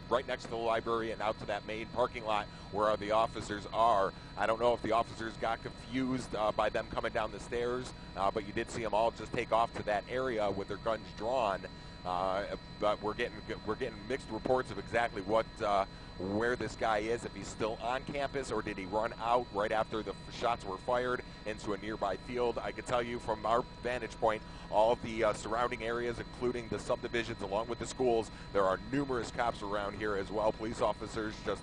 right next to the library and out to that main parking lot where the officers are. I don't know if the officers got confused by them coming down the stairs, but you did see them all just take off to that area with their guns drawn. But we're getting mixed reports of exactly where this guy is, if he's still on campus or did he run out right after the shots were fired into a nearby field. I can tell you from our vantage point, all of the surrounding areas, including the subdivisions along with the schools, there are numerous cops around here as well. Police officers just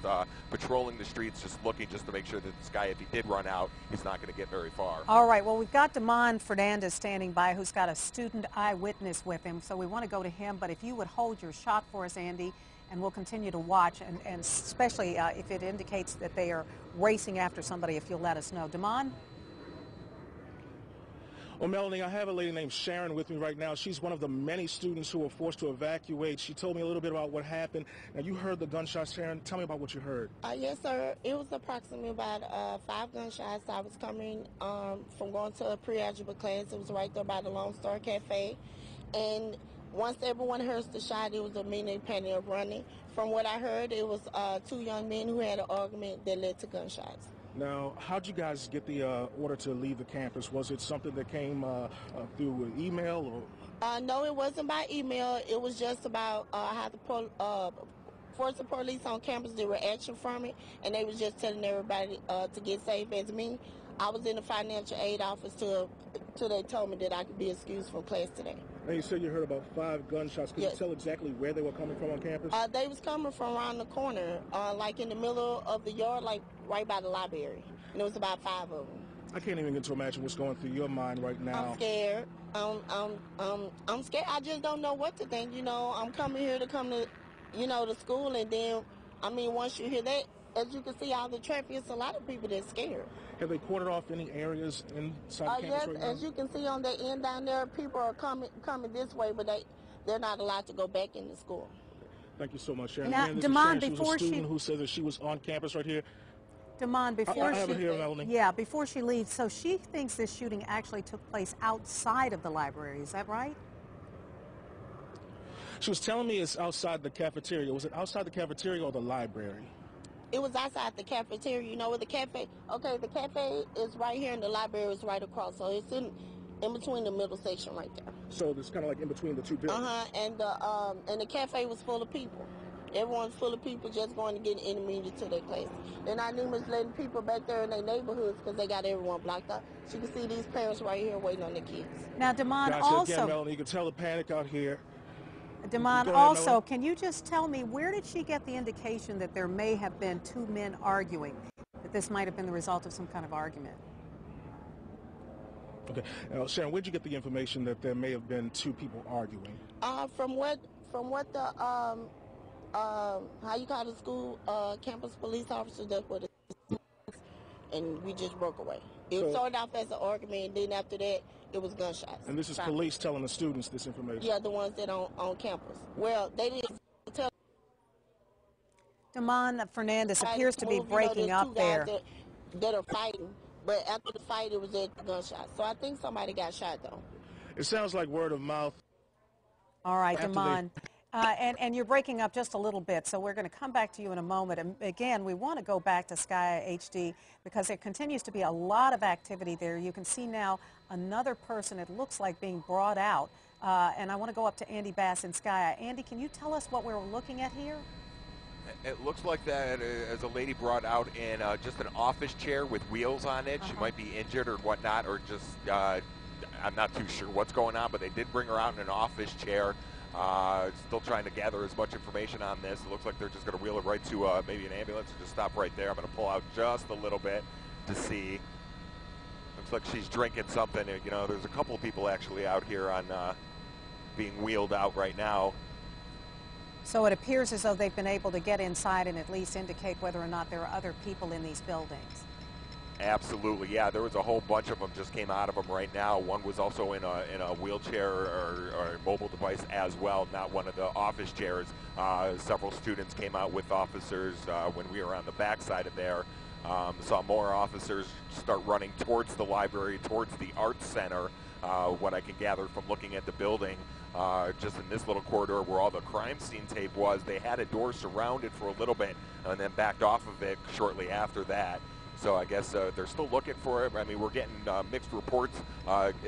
patrolling the streets, just looking just to make sure that this guy, if he did run out, he's not going to get very far. All right, well, we've got Damon Fernandez standing by, who's got a student eyewitness with him, so we want to go to him. But if you would hold your shot for us, Andy, and we'll continue to watch, and especially if it indicates that they are racing after somebody, if you'll let us know. Damon? Well, Melanie, I have a lady named Sharon with me right now. She's one of the many students who were forced to evacuate. She told me a little bit about what happened. Now, you heard the gunshots, Sharon. Tell me about what you heard. Yes, sir. It was approximately about 5 gunshots. I was coming from going to a pre-algebra class. It was right there by the Lone Star Cafe. And once everyone heard the shot, it was a immediate panic of running. From what I heard, it was 2 young men who had an argument that led to gunshots. Now, how'd you guys get the order to leave the campus? Was it something that came through email? Or? No, it wasn't by email. It was just about how the force of police on campus, the reaction from it, and they was just telling everybody to get safe. As me, I was in the financial aid office till they told me that I could be excused from class today. Now, you said you heard about 5 gunshots. Could you tell exactly where they were coming from on campus? They was coming from around the corner, like in the middle of the yard, like right by the library. And it was about 5 of them. I can't even get to imagine what's going through your mind right now. I'm scared. I'm scared. I just don't know what to think. You know, I'm coming here to to school, and then, I mean, once you hear that, as you can see, all the traffic, it's a lot of people that's scared. Have they cordoned off any areas inside the campus yes, right now? as you can see on the end down there, people are coming this way, but they're not allowed to go back into school. Thank you so much, Sharon. Now, Again, Damon, she was before a student who said that she was on campus right here. Damon, before I have it here, Melanie. Yeah, before she leaves, so she thinks this shooting actually took place outside of the library. Is that right? She was telling me it's outside the cafeteria. Was it outside the cafeteria or the library? It was outside the cafeteria. You know where the cafe? Okay, the cafe is right here and the library is right across. So it's in between the middle section right there. So it's kind of like in between the two buildings. And the cafe was full of people. Everyone's full of people just going to get intermediate to their classes. They're not even letting people back there in their neighborhoods because they got everyone blocked out. So you can see these parents right here waiting on their kids. Now, Damon, Gotcha. also, Again, Melanie, you can tell the panic out here. Damon, ahead, also, Melanie. can you just tell me, where did she get the indication that there may have been 2 men arguing, that this might have been the result of some kind of argument? Okay. Now, Sharon, where did you get the information that there may have been 2 people arguing? From what the how you call the school campus police officer, that's what it is, and we just broke away. It started off as an argument, and then after that, it was gunshots. And this is police telling the students this information? Yeah, the ones that on campus. Well, they didn't tell. Damon Fernandez appears to be breaking up there. That are fighting, but after the fight, it was at the gunshot. So I think somebody got shot, though. It sounds like word of mouth. All right, Damon. And you're breaking up just a little bit, so we're going to come back to you in a moment. And again, we want to go back to Sky HD because there continues to be a lot of activity there. You can see now another person, it looks like, being brought out. And I want to go up to Andy Bass in Sky. Andy, can you tell us what we're looking at here? It looks like that as a lady brought out in just an office chair with wheels on it. She might be injured or whatnot, or just, I'm not too sure what's going on, but they did bring her out in an office chair. Still trying to gather as much information on this. It looks like they're just going to wheel it right to maybe an ambulance and just stop right there. I'm going to pull out just a little bit to see. Looks like she's drinking something. You know, there's a couple of people actually out here on being wheeled out right now. So it appears as though they've been able to get inside and at least indicate whether or not there are other people in these buildings. Absolutely, yeah. There was a whole bunch of them just came out of them right now. One was also in a wheelchair or a mobile device as well, not one of the office chairs. Several students came out with officers when we were on the back side of there. Saw more officers start running towards the library, towards the arts center. what I can gather from looking at the building. Just in this little corridor where all the crime scene tape was, they had a door surrounded for a little bit and then backed off of it shortly after that. So I guess they're still looking for it. I mean, we're getting mixed reports.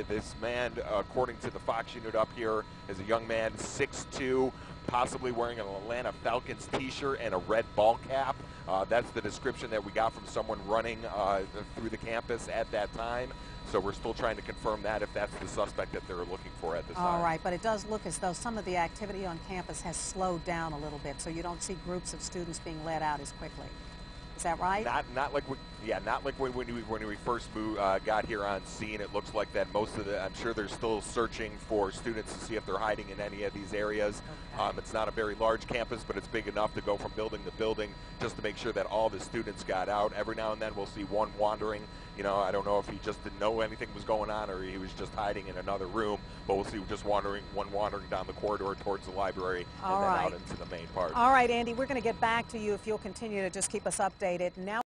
This man, according to the Fox unit up here, is a young man, 6'2", possibly wearing an Atlanta Falcons t-shirt and a red ball cap. That's the description that we got from someone running through the campus at that time. So we're still trying to confirm that, if that's the suspect that they're looking for at this time. All right, but it does look as though some of the activity on campus has slowed down a little bit, so you don't see groups of students being let out as quickly. Is that right? Not like when we first got here on scene. It looks like that most of the, I'm sure they're still searching for students to see if they're hiding in any of these areas. Okay. It's not a very large campus, but it's big enough to go from building to building just to make sure that all the students got out. Every now and then we'll see one wandering. You know, I don't know if he just didn't know anything was going on or he was just hiding in another room, but we'll see just one wandering down the corridor towards the library and then out into the main part. All right, Andy, we're going to get back to you if you'll continue to just keep us updated. Now